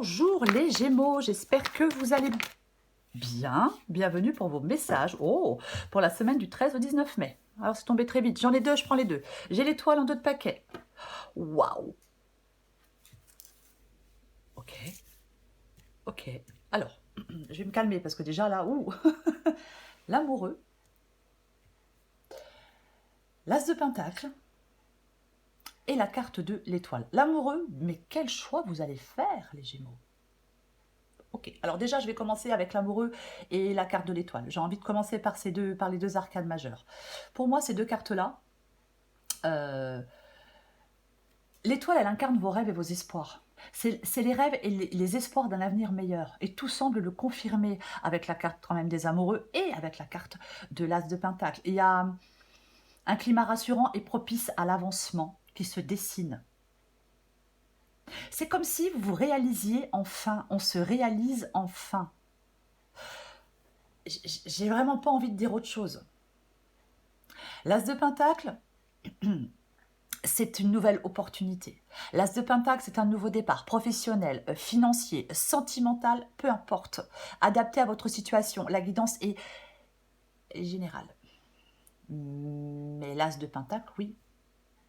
Bonjour les Gémeaux, j'espère que vous allez bien. Bienvenue pour vos messages. Oh, pour la semaine du 13 au 19 mai. Alors c'est tombé très vite. J'en ai deux, je prends les deux. J'ai l'étoile en 2 de paquet. Waouh. Ok. Ok. Alors, je vais me calmer parce que déjà là, ouh. L'amoureux. L'As de Pentacle. Et la carte de l'étoile. L'amoureux, mais quel choix vous allez faire les Gémeaux? Ok, alors déjà je vais commencer avec l'amoureux et la carte de l'étoile. J'ai envie de commencer par par les deux arcades majeures. Pour moi, ces deux cartes-là, l'étoile, elle incarne vos rêves et vos espoirs. C'est les rêves et les espoirs d'un avenir meilleur. Et tout semble le confirmer avec la carte quand même des amoureux et avec la carte de l'As de Pentacle. Il y a un climat rassurant et propice à l'avancement qui se dessine. C'est comme si vous vous réalisiez enfin, on se réalise enfin. J'ai vraiment pas envie de dire autre chose. L'As de Pentacle, c'est une nouvelle opportunité. L'As de Pentacle, c'est un nouveau départ professionnel, financier, sentimental, peu importe. Adapté à votre situation. La guidance est générale. Mais l'As de Pentacle, oui,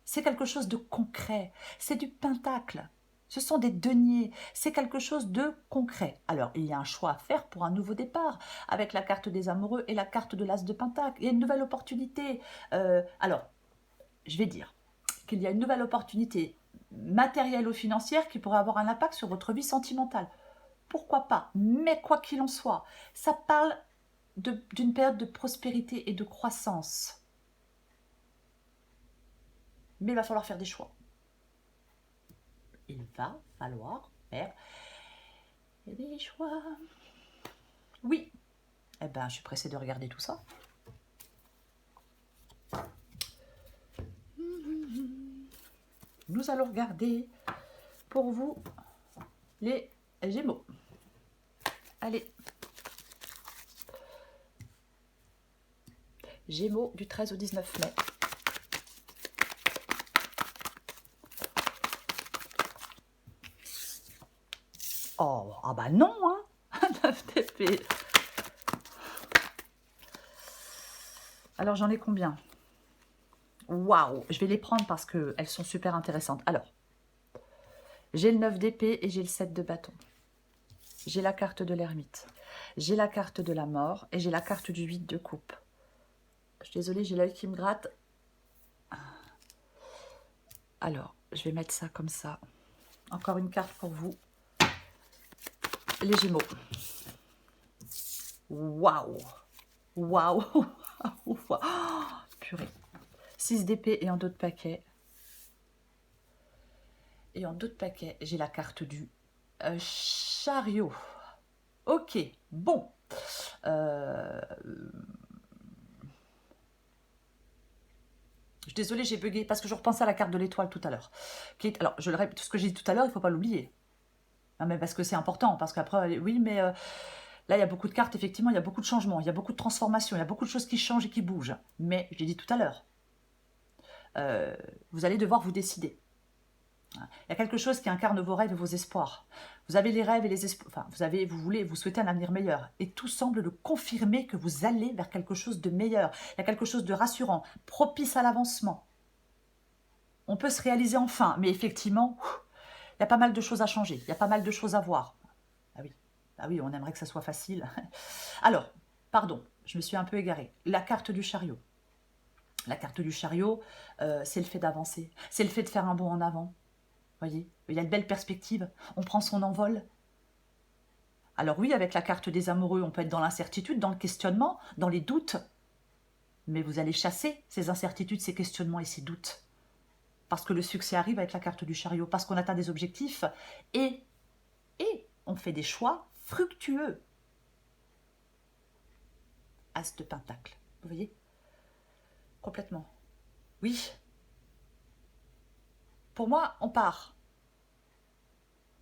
c'est quelque chose de concret. C'est du Pentacle. Ce sont des deniers. C'est quelque chose de concret. Alors, il y a un choix à faire pour un nouveau départ avec la carte des amoureux et la carte de l'As de Pentacle. Il y a une nouvelle opportunité. Alors, je vais dire qu'il y a une nouvelle opportunité matérielle ou financière qui pourrait avoir un impact sur votre vie sentimentale. Pourquoi pas? Mais quoi qu'il en soit, ça parle d'une période de prospérité et de croissance. Mais il va falloir faire des choix. Il va falloir faire des choix. Oui. Eh bien, je suis pressée de regarder tout ça. Nous allons regarder pour vous les Gémeaux. Allez. Gémeaux du 13 au 19 mai. Oh, ah bah non, hein. 9 d'épée. Alors, j'en ai combien? Waouh, je vais les prendre parce qu'elles sont super intéressantes. Alors, j'ai le 9 d'épée et j'ai le 7 de bâton. J'ai la carte de l'ermite. J'ai la carte de la mort et j'ai la carte du 8 de coupe. Je suis désolée, j'ai l'œil qui me gratte. Alors, je vais mettre ça comme ça. Encore une carte pour vous. Les Gémeaux. Waouh. Waouh. Oh, purée. 6 d'épée et en dos de paquet. Et en dos de paquet, j'ai la carte du chariot. Ok, bon. Je suis désolée, j'ai bugué parce que je repensais à la carte de l'étoile tout à l'heure. Alors, je le répète, tout ce que j'ai dit tout à l'heure, il ne faut pas l'oublier. Non, mais parce que c'est important, parce qu'après, oui, mais là, il y a beaucoup de cartes, effectivement, il y a beaucoup de changements, il y a beaucoup de transformations, il y a beaucoup de choses qui changent et qui bougent. Mais, je l'ai dit tout à l'heure, vous allez devoir vous décider. Il y a quelque chose qui incarne vos rêves et vos espoirs. Vous avez les rêves et les espoirs. Enfin, vous souhaitez un avenir meilleur. Et tout semble le confirmer que vous allez vers quelque chose de meilleur. Il y a quelque chose de rassurant, propice à l'avancement. On peut se réaliser enfin, mais effectivement, il y a pas mal de choses à changer. Il y a pas mal de choses à voir. Ah oui, on aimerait que ça soit facile. Alors, pardon, je me suis un peu égarée. La carte du chariot. La carte du chariot, c'est le fait d'avancer. C'est le fait de faire un bond en avant. Voyez, il y a une belle perspective, on prend son envol. Alors oui, avec la carte des amoureux, on peut être dans l'incertitude, dans le questionnement, dans les doutes. Mais vous allez chasser ces incertitudes, ces questionnements et ces doutes. Parce que le succès arrive avec la carte du chariot, parce qu'on atteint des objectifs et on fait des choix fructueux. As de Pentacle, vous voyez? Complètement. Oui. Pour moi, on part.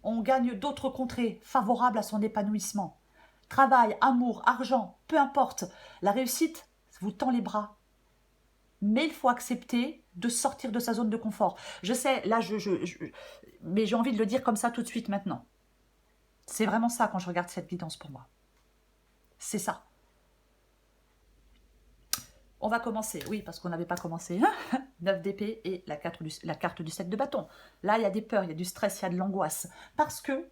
On gagne d'autres contrées favorables à son épanouissement. Travail, amour, argent, peu importe. La réussite vous tend les bras. Mais il faut accepter de sortir de sa zone de confort. Je sais, là, mais j'ai envie de le dire comme ça tout de suite maintenant. C'est vraiment ça quand je regarde cette guidance pour moi. C'est ça. On va commencer, oui, parce qu'on n'avait pas commencé. 9 d'épée et la carte du 7 de bâton. Là, il y a des peurs, il y a du stress, il y a de l'angoisse. Parce que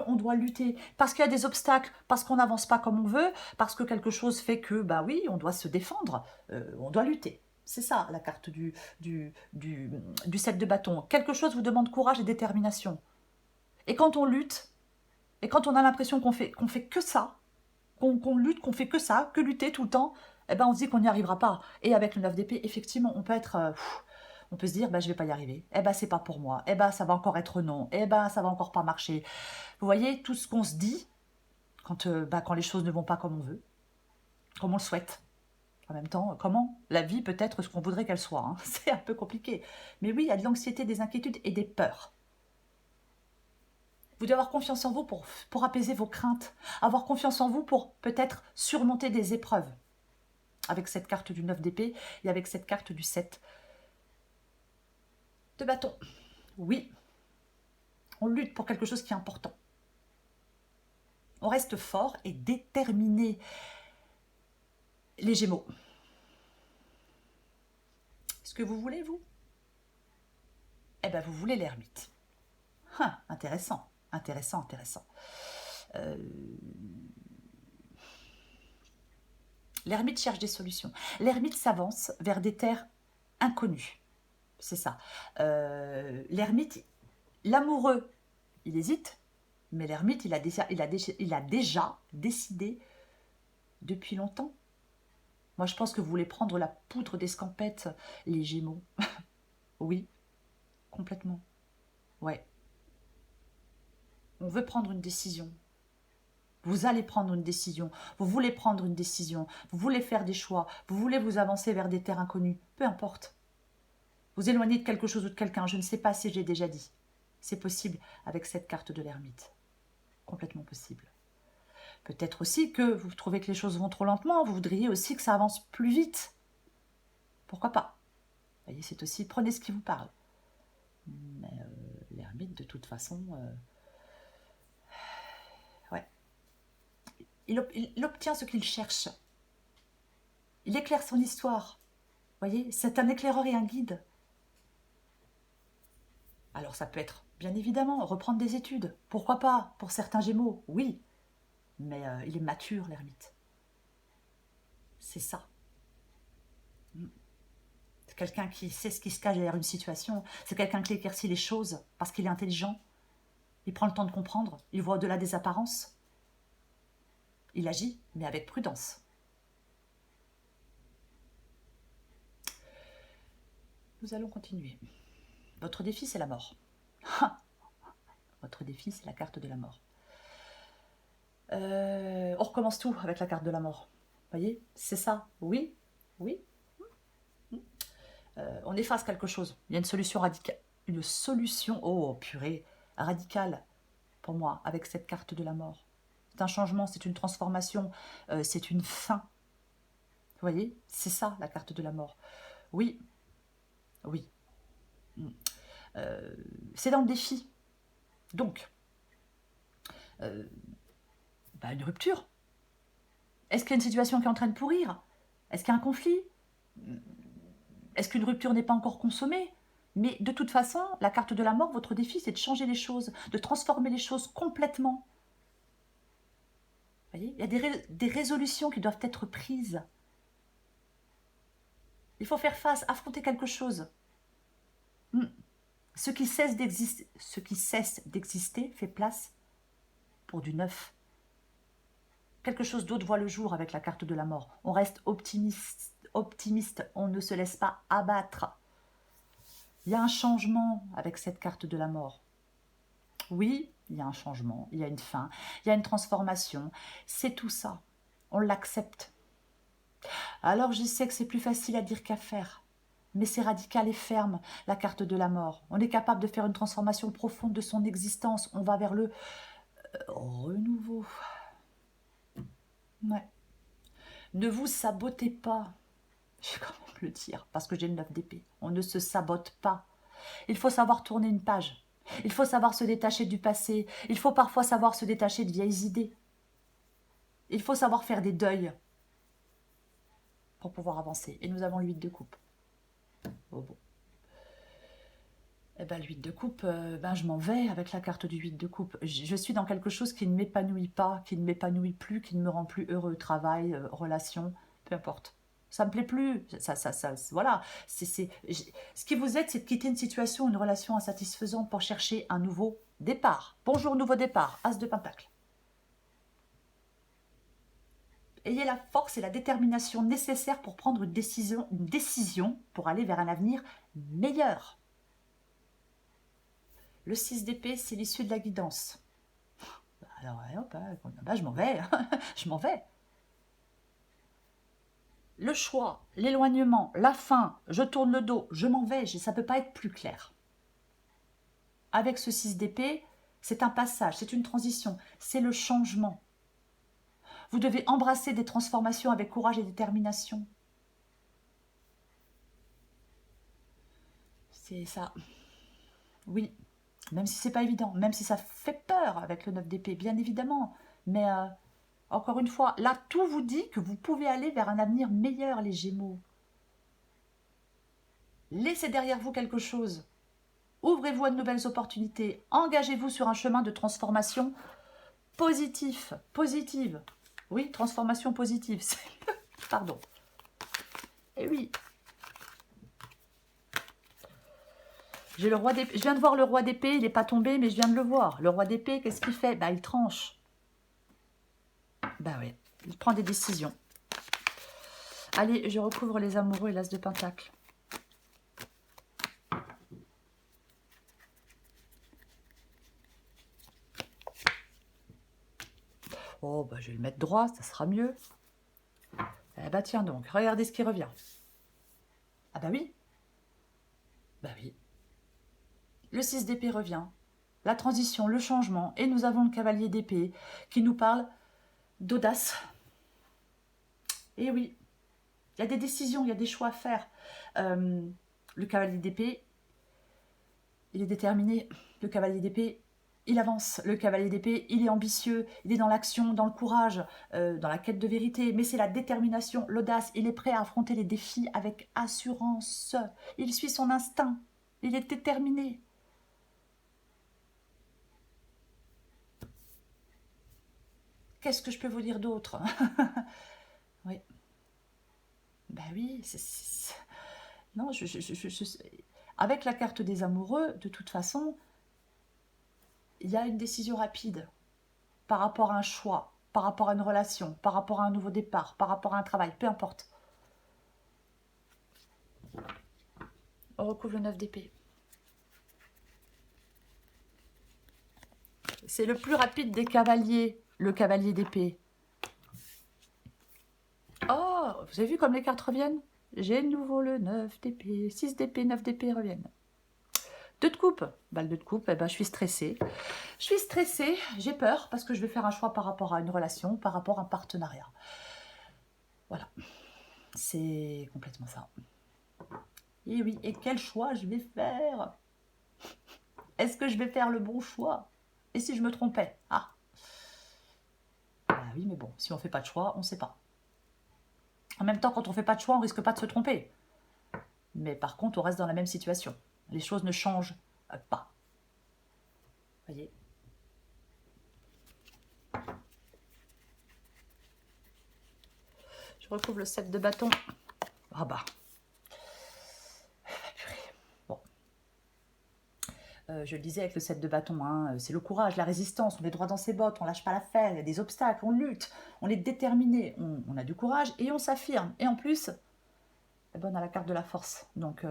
on doit lutter, parce qu'il y a des obstacles, parce qu'on n'avance pas comme on veut, parce que quelque chose fait que, bah oui, on doit se défendre, on doit lutter. C'est ça, la carte du 7 de bâton. Quelque chose vous demande courage et détermination. Et quand on lutte, et quand on a l'impression qu'on fait que ça, qu'on lutte, qu'on fait que ça, que lutter tout le temps, eh ben on se dit qu'on n'y arrivera pas. Et avec le 9 d'épée, effectivement, on peut être... on peut se dire, bah, je vais pas y arriver. Eh ben, c'est pas pour moi. Eh ben, ça va encore être non. Eh ben, ça va encore pas marcher. Vous voyez, tout ce qu'on se dit quand les choses ne vont pas comme on veut, comme on le souhaite. En même temps, comment la vie peut être ce qu'on voudrait qu'elle soit, hein. C'est un peu compliqué. Mais oui, il y a de l'anxiété, des inquiétudes et des peurs. Vous devez avoir confiance en vous pour apaiser vos craintes, avoir confiance en vous pour peut-être surmonter des épreuves. Avec cette carte du 9 d'épée et avec cette carte du 7 de bâton. Oui, on lutte pour quelque chose qui est important. On reste fort et déterminé. Les Gémeaux. Ce que vous voulez, vous? Eh bien, vous voulez l'ermite. Intéressant, intéressant, intéressant. L'ermite cherche des solutions. L'ermite s'avance vers des terres inconnues. C'est ça. L'ermite, l'amoureux, il hésite, mais l'ermite, il a déjà décidé depuis longtemps. Moi, je pense que vous voulez prendre la poudre d'escampette, les Gémeaux. Oui, complètement. Ouais. On veut prendre une décision. Vous allez prendre une décision. Vous voulez prendre une décision. Vous voulez faire des choix. Vous voulez vous avancer vers des terres inconnues. Peu importe. Vous éloigner de quelque chose ou de quelqu'un. Je ne sais pas si j'ai déjà dit. C'est possible avec cette carte de l'ermite. Complètement possible. Peut-être aussi que vous trouvez que les choses vont trop lentement. Vous voudriez aussi que ça avance plus vite. Pourquoi pas? Vous voyez, c'est aussi, prenez ce qui vous parle. Mais l'ermite, de toute façon... ouais. Il obtient ce qu'il cherche. Il éclaire son histoire. Vous voyez, c'est un éclaireur et un guide. Alors ça peut être, bien évidemment, reprendre des études. Pourquoi pas? Pour certains Gémeaux, oui. Mais il est mature, l'ermite. C'est ça. C'est quelqu'un qui sait ce qui se cache derrière une situation. C'est quelqu'un qui éclaircit les choses parce qu'il est intelligent. Il prend le temps de comprendre. Il voit au-delà des apparences. Il agit, mais avec prudence. Nous allons continuer. Votre défi, c'est la mort. Votre défi, c'est la carte de la mort. On recommence tout avec la carte de la mort. Vous voyez, c'est ça. Oui, oui. On efface quelque chose. Il y a une solution radicale. Une solution, oh purée, radicale pour moi, avec cette carte de la mort. C'est un changement, c'est une transformation, c'est une fin. Vous voyez, c'est ça la carte de la mort. Oui, oui. C'est dans le défi. Donc, une rupture. Est-ce qu'il y a une situation qui est en train de pourrir? Est-ce qu'il y a un conflit? Est-ce qu'une rupture n'est pas encore consommée? Mais de toute façon, la carte de la mort, votre défi, c'est de changer les choses, de transformer les choses complètement. Vous voyez, il y a des résolutions qui doivent être prises. Il faut faire face, affronter quelque chose. Ce qui cesse d'exister fait place pour du neuf. Quelque chose d'autre voit le jour avec la carte de la mort. On reste optimiste, on ne se laisse pas abattre. Il y a un changement avec cette carte de la mort. Oui, il y a un changement, il y a une fin, il y a une transformation. C'est tout ça. On l'accepte. Alors je sais que c'est plus facile à dire qu'à faire. Mais c'est radical et ferme, la carte de la mort. On est capable de faire une transformation profonde de son existence. On va vers le renouveau. Ouais. Ne vous sabotez pas. Je vais quand même le dire, parce que j'ai le 9 d'épée. On ne se sabote pas. Il faut savoir tourner une page. Il faut savoir se détacher du passé. Il faut parfois savoir se détacher de vieilles idées. Il faut savoir faire des deuils pour pouvoir avancer. Et nous avons l'huile de coupe. Oh bon. Eh ben, l'huile de coupe, ben, je m'en vais avec la carte du 8 de coupe. Je suis dans quelque chose qui ne m'épanouit pas, qui ne m'épanouit plus, qui ne me rend plus heureux. Travail, relation, peu importe. Ça me plaît plus. Voilà. Ce qui vous aide, c'est de quitter une situation, une relation insatisfaisante pour chercher un nouveau départ. Bonjour, nouveau départ. As de Pentacle. Ayez la force et la détermination nécessaires pour prendre une décision pour aller vers un avenir meilleur. Le 6 d'épée, c'est l'issue de la guidance. Alors, hop, je m'en vais, je m'en vais. Le choix, l'éloignement, la fin, je tourne le dos, je m'en vais, ça ne peut pas être plus clair. Avec ce 6 d'épée, c'est un passage, c'est une transition, c'est le changement. Vous devez embrasser des transformations avec courage et détermination. C'est ça. Oui. Même si c'est pas évident, même si ça fait peur avec le 9 d'épée, bien évidemment. Mais encore une fois, là, tout vous dit que vous pouvez aller vers un avenir meilleur, les Gémeaux. Laissez derrière vous quelque chose. Ouvrez-vous à de nouvelles opportunités. Engagez-vous sur un chemin de transformation positive. Oui, transformation positive. Pardon. Et oui. J'ai le roi d'épée. Je viens de voir le roi d'épée, il n'est pas tombé, mais je viens de le voir. Le roi d'épée, qu'est-ce qu'il fait? Bah, il tranche. Bah oui, il prend des décisions. Allez, je recouvre les amoureux et l'as de Pentacle. Oh, bah je vais le mettre droit, ça sera mieux. Eh bah tiens donc, regardez ce qui revient. Ah bah oui. Bah oui. Le 6 d'épée revient. La transition, le changement. Et nous avons le cavalier d'épée qui nous parle d'audace. Et oui, il y a des décisions, il y a des choix à faire. Le cavalier d'épée, il est déterminé. Le cavalier d'épée, il avance. Le cavalier d'épée, il est ambitieux. Il est dans l'action, dans le courage, dans la quête de vérité. Mais c'est la détermination, l'audace. Il est prêt à affronter les défis avec assurance. Il suit son instinct. Il est déterminé. Qu'est-ce que je peux vous dire d'autre? Oui. Ben oui, non, avec la carte des amoureux, de toute façon, il y a une décision rapide par rapport à un choix, par rapport à une relation, par rapport à un nouveau départ, par rapport à un travail, peu importe. On recouvre le 9 d'épée. C'est le plus rapide des cavaliers, le cavalier d'épée. Oh, vous avez vu comme les cartes reviennent? J'ai de nouveau le 9 d'épée, 6 d'épée, 9 d'épée reviennent. 2 de coupe, balle de coupe, eh ben, je suis stressée. Je suis stressée, j'ai peur parce que je vais faire un choix par rapport à une relation, par rapport à un partenariat. Voilà, c'est complètement ça. Et oui, et quel choix je vais faire? Est-ce que je vais faire le bon choix? Et si je me trompais? Ah oui, mais bon, si on ne fait pas de choix, on ne sait pas. En même temps, quand on ne fait pas de choix, on ne risque pas de se tromper. Mais par contre, on reste dans la même situation. Les choses ne changent pas. Voyez? Je recouvre le 7 de bâton. Ah bah. Bon. Je le disais avec le 7 de bâton, hein, c'est le courage, la résistance, on est droit dans ses bottes, on lâche pas l'affaire, il y a des obstacles, on lutte, on est déterminé, on a du courage et on s'affirme. Et en plus, eh ben, on a la carte de la force. Donc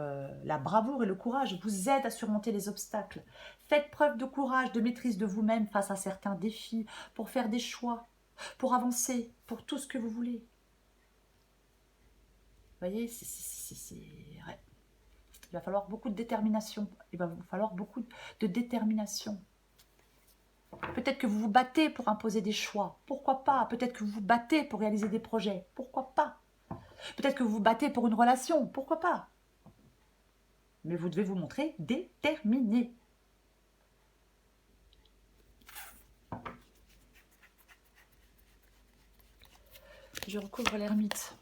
la bravoure et le courage vous aident à surmonter les obstacles. Faites preuve de courage, de maîtrise de vous-même face à certains défis, pour faire des choix, pour avancer, pour tout ce que vous voulez. Vous voyez, ouais. Il va falloir beaucoup de détermination. Il va vous falloir beaucoup de détermination. Peut-être que vous vous battez pour imposer des choix. Pourquoi pas? Peut-être que vous vous battez pour réaliser des projets. Pourquoi pas? Peut-être que vous vous battez pour une relation. Pourquoi pas? Mais vous devez vous montrer déterminé. Je recouvre l'ermite.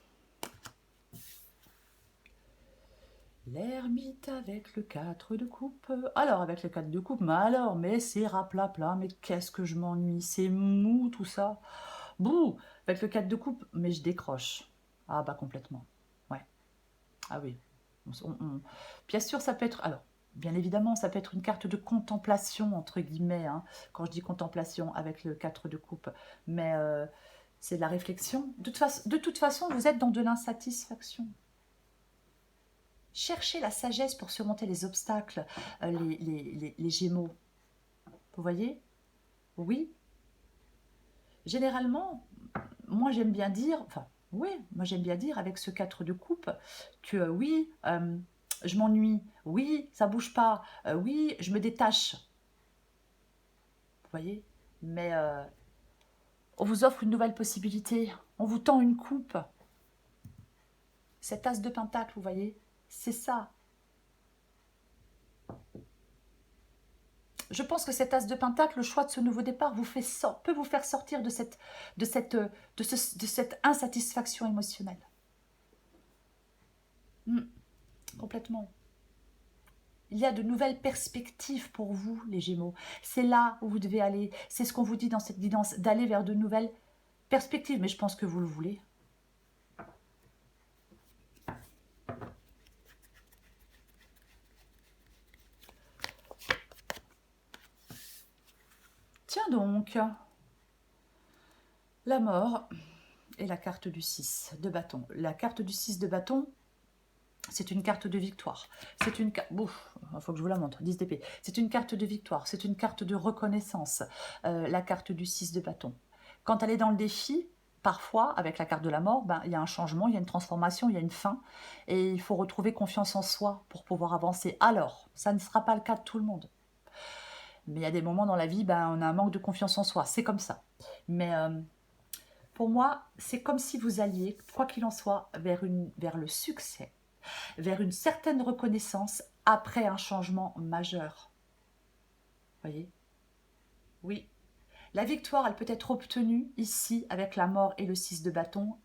L'ermite avec le 4 de coupe. Alors, avec le 4 de coupe, mais c'est raplapla, mais qu'est-ce que je m'ennuie. C'est mou tout ça. Bouh, avec le 4 de coupe, mais je décroche. Ah bah complètement. Ouais. Ah oui. Bien sûr, ça peut être... Alors, bien évidemment, ça peut être une carte de contemplation, entre guillemets, hein, quand je dis contemplation avec le 4 de coupe. Mais c'est de la réflexion. De toute façon, vous êtes dans de l'insatisfaction. Cherchez la sagesse pour surmonter les obstacles, les Gémeaux. Vous voyez? Oui. Généralement, moi j'aime bien dire, enfin, oui, moi j'aime bien dire avec ce 4 de coupe que oui, je m'ennuie, oui, ça bouge pas, oui, je me détache. Vous voyez? Mais on vous offre une nouvelle possibilité, on vous tend une coupe. Cet as de pentacle, vous voyez? C'est ça. Je pense que cet as de pentacle, le choix de ce nouveau départ, peut vous faire sortir de cette insatisfaction émotionnelle. Complètement. Il y a de nouvelles perspectives pour vous, les Gémeaux. C'est là où vous devez aller. C'est ce qu'on vous dit dans cette guidance, d'aller vers de nouvelles perspectives. Mais je pense que vous le voulez. Tiens donc, la mort et la carte du 6 de bâton. La carte du 6 de bâton, c'est une carte de victoire. C'est une carte... il faut que je vous la montre, 10 d'épée. C'est une carte de victoire, c'est une carte de reconnaissance, la carte du 6 de bâton. Quand elle est dans le défi, parfois, avec la carte de la mort, il y a un changement, il y a une transformation, il y a une fin. Et il faut retrouver confiance en soi pour pouvoir avancer. Alors, ça ne sera pas le cas de tout le monde. Mais il y a des moments dans la vie, on a un manque de confiance en soi. C'est comme ça. Mais pour moi, c'est comme si vous alliez, quoi qu'il en soit, vers le succès, vers une certaine reconnaissance après un changement majeur. Voyez? Oui. La victoire, elle peut être obtenue ici avec la mort et le 6 de bâton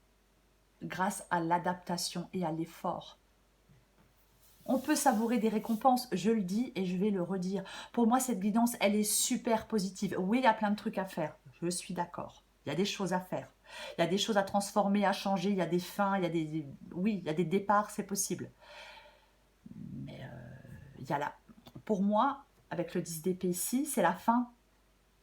grâce à l'adaptation et à l'effort. On peut savourer des récompenses, je le dis et je vais le redire. Pour moi, cette guidance, elle est super positive. Oui, il y a plein de trucs à faire, je suis d'accord. Il y a des choses à faire. Il y a des choses à transformer, à changer, il y a des fins, oui, il y a des départs, c'est possible. Mais il y a pour moi, avec le 10 d'épée ici, c'est la fin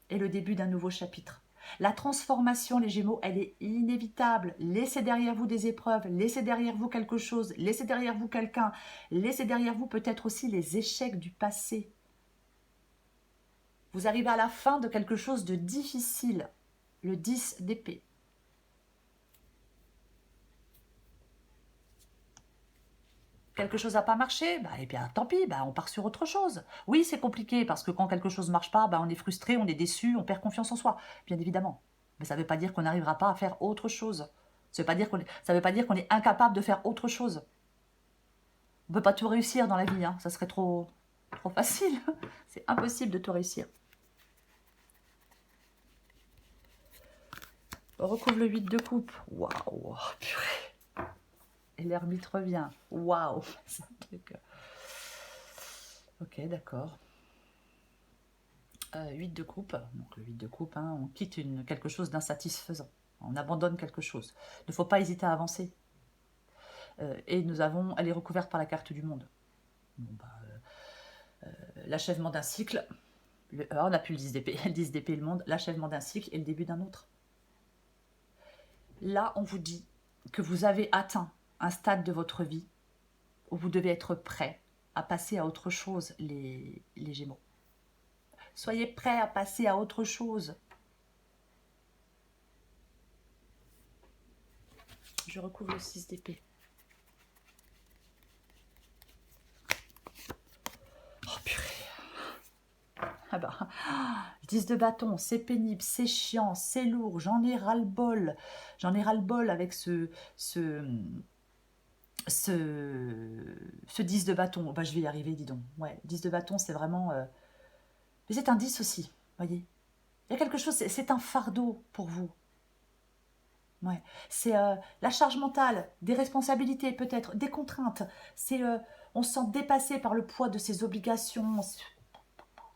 et le début d'un nouveau chapitre. La transformation, les Gémeaux, elle est inévitable. Laissez derrière vous des épreuves, laissez derrière vous quelque chose, laissez derrière vous quelqu'un, laissez derrière vous peut-être aussi les échecs du passé. Vous arrivez à la fin de quelque chose de difficile, le 10 d'épée. Quelque chose n'a pas marché, eh bien tant pis, on part sur autre chose. Oui, c'est compliqué parce que quand quelque chose ne marche pas, on est frustré, on est déçu, on perd confiance en soi, bien évidemment. Mais ça ne veut pas dire qu'on n'arrivera pas à faire autre chose. Ça ne veut pas dire qu'on est incapable de faire autre chose. On ne peut pas tout réussir dans la vie, hein. Ça serait trop facile. C'est impossible de tout réussir. On recouvre le 8 de coupe. Waouh, purée. Et l'ermite revient. Waouh, c'est un truc. Ok, d'accord. 8 de coupe. Donc le 8 de coupe, hein, on quitte quelque chose d'insatisfaisant. On abandonne quelque chose. Il ne faut pas hésiter à avancer. Et elle est recouverte par la carte du monde. Bon, l'achèvement d'un cycle. On n'a plus le 10 d'épée. Le 10 d'épée, le monde. L'achèvement d'un cycle et le début d'un autre. Là, on vous dit que vous avez atteint un stade de votre vie où vous devez être prêt à passer à autre chose, les Gémeaux. Soyez prêts à passer à autre chose. Je recouvre le 6 d'épée. Oh purée. 10 de bâton, c'est pénible, c'est chiant, c'est lourd, j'en ai ras-le-bol. J'en ai ras-le-bol avec ce 10 de bâton. Je vais y arriver, dis donc. Ouais, 10 de bâton, c'est vraiment... Mais c'est un 10 aussi, voyez. Il y a quelque chose, c'est un fardeau pour vous. Ouais. C'est la charge mentale, des responsabilités peut-être, des contraintes. C'est on se sent dépassé par le poids de ses obligations.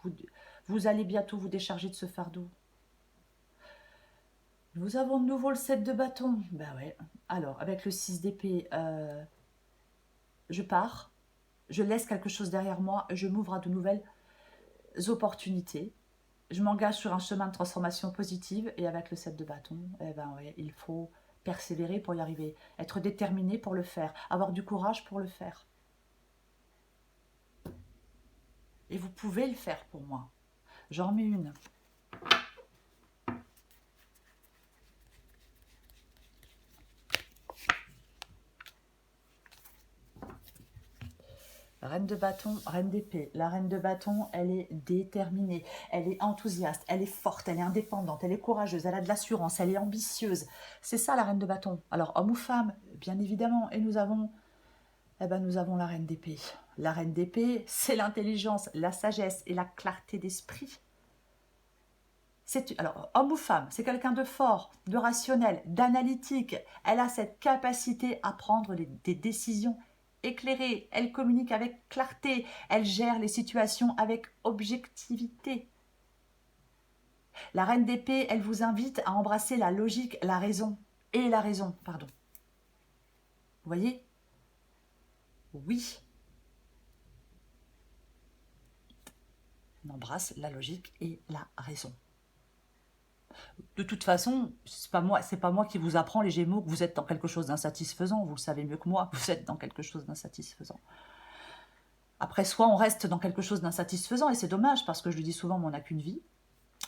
Vous, vous allez bientôt vous décharger de ce fardeau. Nous avons de nouveau le 7 de bâton. Ben ouais. Alors, avec le 6 d'épée, je pars. Je laisse quelque chose derrière moi. Je m'ouvre à de nouvelles opportunités. Je m'engage sur un chemin de transformation positive. Et avec le 7 de bâton, eh ben ouais, il faut persévérer pour y arriver. Être déterminé pour le faire. Avoir du courage pour le faire. Et vous pouvez le faire pour moi. J'en mets une. Reine de bâton, reine d'épée. La reine de bâton, elle est déterminée, elle est enthousiaste, elle est forte, elle est indépendante, elle est courageuse, elle a de l'assurance, elle est ambitieuse. C'est ça la reine de bâton. Alors homme ou femme, bien évidemment. Et nous avons la reine d'épée. La reine d'épée, c'est l'intelligence, la sagesse et la clarté d'esprit. Alors, homme ou femme, c'est quelqu'un de fort, de rationnel, d'analytique. Elle a cette capacité à prendre des décisions éclairées. Elle communique avec clarté. Elle gère les situations avec objectivité. La reine d'épée, elle vous invite à embrasser la logique, la raison. Et la raison, pardon. Vous voyez? Oui. On embrasse la logique et la raison. De toute façon, c'est pas moi qui vous apprends, les Gémeaux, que vous êtes dans quelque chose d'insatisfaisant. Vous le savez mieux que moi, vous êtes dans quelque chose d'insatisfaisant. Après, soit on reste dans quelque chose d'insatisfaisant, et c'est dommage, parce que je le dis souvent, mais on n'a qu'une vie.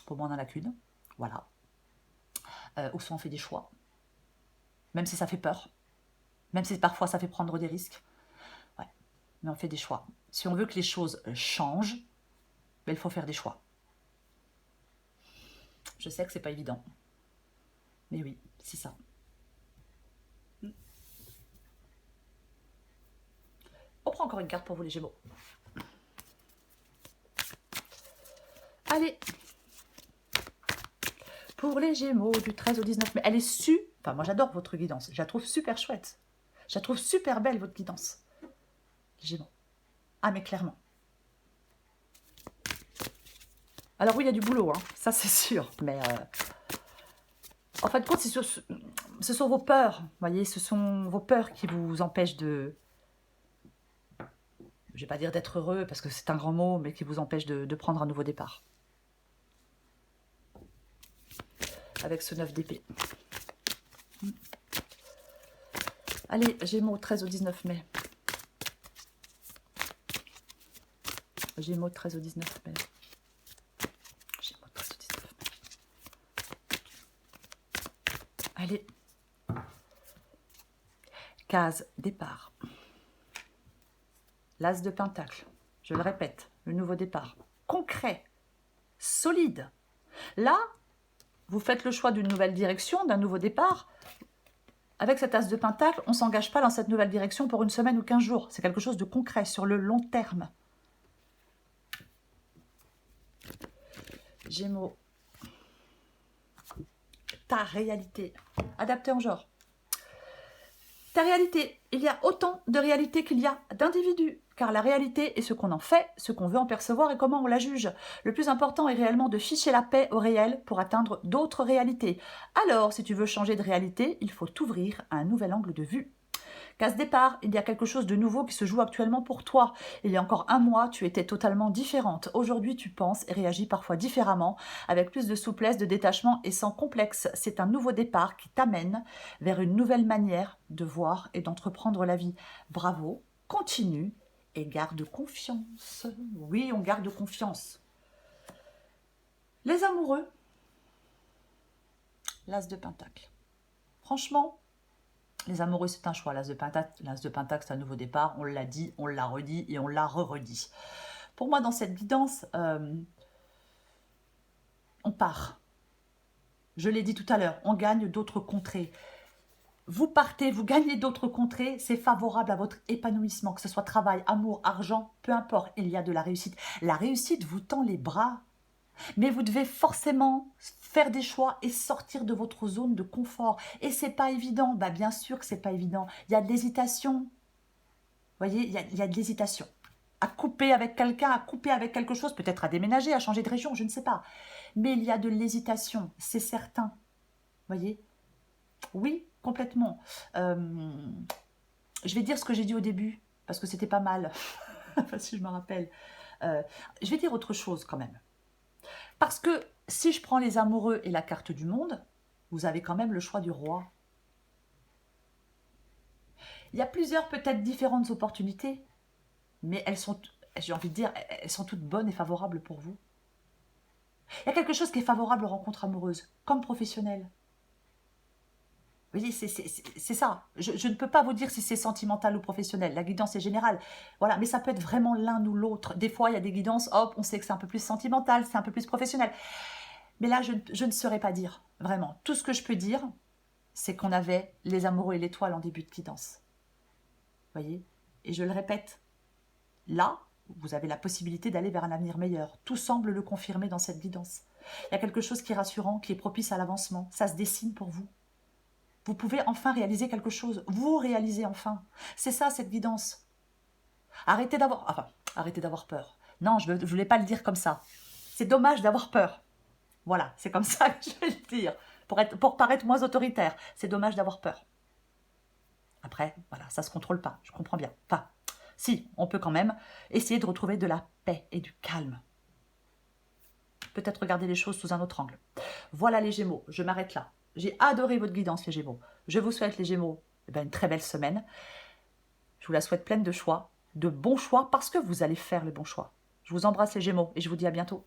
Pour moi, on n'en a qu'une. Voilà. Ou soit on fait des choix. Même si ça fait peur. Même si parfois ça fait prendre des risques. Ouais. Mais on fait des choix. Si on veut que les choses changent, ben, il faut faire des choix. Je sais que c'est pas évident. Mais oui, c'est ça. On prend encore une carte pour vous les Gémeaux. Allez. Pour les Gémeaux du 13 au 19 mai. Elle est Enfin, moi j'adore votre guidance. Je la trouve super chouette. Je la trouve super belle, votre guidance. Les Gémeaux. Ah, mais clairement. Alors oui, il y a du boulot, hein. Ça c'est sûr. Mais en fin de compte, ce sont vos peurs. Vous voyez, ce sont vos peurs qui vous empêchent de... Je ne vais pas dire d'être heureux, parce que c'est un grand mot, mais qui vous empêchent de prendre un nouveau départ. Avec ce 9 d'épée. Allez, Gémeaux, 13 au 19 mai. Gémeaux, 13 au 19 mai. Gémeaux, 13 au 19 mai. Allez. Case départ. L'as de pentacle. Je le répète, le nouveau départ. Concret. Solide. Là, vous faites le choix d'une nouvelle direction, d'un nouveau départ. Avec cet as de pentacle, on ne s'engage pas dans cette nouvelle direction pour une semaine ou 15 jours. C'est quelque chose de concret, sur le long terme. Gémeaux. Ta réalité. Adapté en genre. Ta réalité. Il y a autant de réalité qu'il y a d'individus. Car la réalité est ce qu'on en fait, ce qu'on veut en percevoir et comment on la juge. Le plus important est réellement de ficher la paix au réel pour atteindre d'autres réalités. Alors, si tu veux changer de réalité, il faut t'ouvrir à un nouvel angle de vue. Case départ, il y a quelque chose de nouveau qui se joue actuellement pour toi. Il y a encore un mois, tu étais totalement différente. Aujourd'hui, tu penses et réagis parfois différemment, avec plus de souplesse, de détachement et sans complexe. C'est un nouveau départ qui t'amène vers une nouvelle manière de voir et d'entreprendre la vie. Bravo, continue et garde confiance. Oui, on garde confiance. Les amoureux, l'as de pentacle. Franchement, les amoureux, c'est un choix. L'as de pentacle, c'est un nouveau départ. On l'a dit, on l'a redit et on l'a re-redit. Pour moi, dans cette guidance, on part. Je l'ai dit tout à l'heure, on gagne d'autres contrées. Vous partez, vous gagnez d'autres contrées, c'est favorable à votre épanouissement, que ce soit travail, amour, argent, peu importe, il y a de la réussite. La réussite vous tend les bras. Mais vous devez forcément faire des choix et sortir de votre zone de confort. Et c'est pas évident. Bah, bien sûr que c'est pas évident. Il y a de l'hésitation. Vous voyez, il y a de l'hésitation. À couper avec quelqu'un, à couper avec quelque chose, peut-être à déménager, à changer de région, je ne sais pas. Mais il y a de l'hésitation, c'est certain. Vous voyez? Oui, complètement. Je vais dire ce que j'ai dit au début, parce que c'était pas mal, si je me rappelle. Je vais dire autre chose quand même. Parce que si je prends les amoureux et la carte du monde, vous avez quand même le choix du roi. Il y a plusieurs peut-être différentes opportunités, mais elles sont, j'ai envie de dire, elles sont toutes bonnes et favorables pour vous. Il y a quelque chose qui est favorable aux rencontres amoureuses, comme professionnelles. Vous voyez, c'est ça. Je ne peux pas vous dire si c'est sentimental ou professionnel. La guidance est générale. Voilà, mais ça peut être vraiment l'un ou l'autre. Des fois, il y a des guidances, hop, on sait que c'est un peu plus sentimental, c'est un peu plus professionnel. Mais là, je ne saurais pas dire, vraiment. Tout ce que je peux dire, c'est qu'on avait les amoureux et l'étoile en début de guidance. Vous voyez? Et je le répète, là, vous avez la possibilité d'aller vers un avenir meilleur. Tout semble le confirmer dans cette guidance. Il y a quelque chose qui est rassurant, qui est propice à l'avancement. Ça se dessine pour vous. Vous pouvez enfin réaliser quelque chose. Vous réalisez enfin. C'est ça, cette guidance. Arrêtez d'avoir peur. Non, je ne voulais pas le dire comme ça. C'est dommage d'avoir peur. Voilà, c'est comme ça que je vais le dire. Pour paraître moins autoritaire. C'est dommage d'avoir peur. Après, voilà, ça ne se contrôle pas. Je comprends bien. Enfin, si, on peut quand même essayer de retrouver de la paix et du calme. Peut-être regarder les choses sous un autre angle. Voilà les Gémeaux, je m'arrête là. J'ai adoré votre guidance, les Gémeaux. Je vous souhaite, les Gémeaux, une très belle semaine. Je vous la souhaite pleine de choix, de bons choix, parce que vous allez faire le bon choix. Je vous embrasse, les Gémeaux, et je vous dis à bientôt.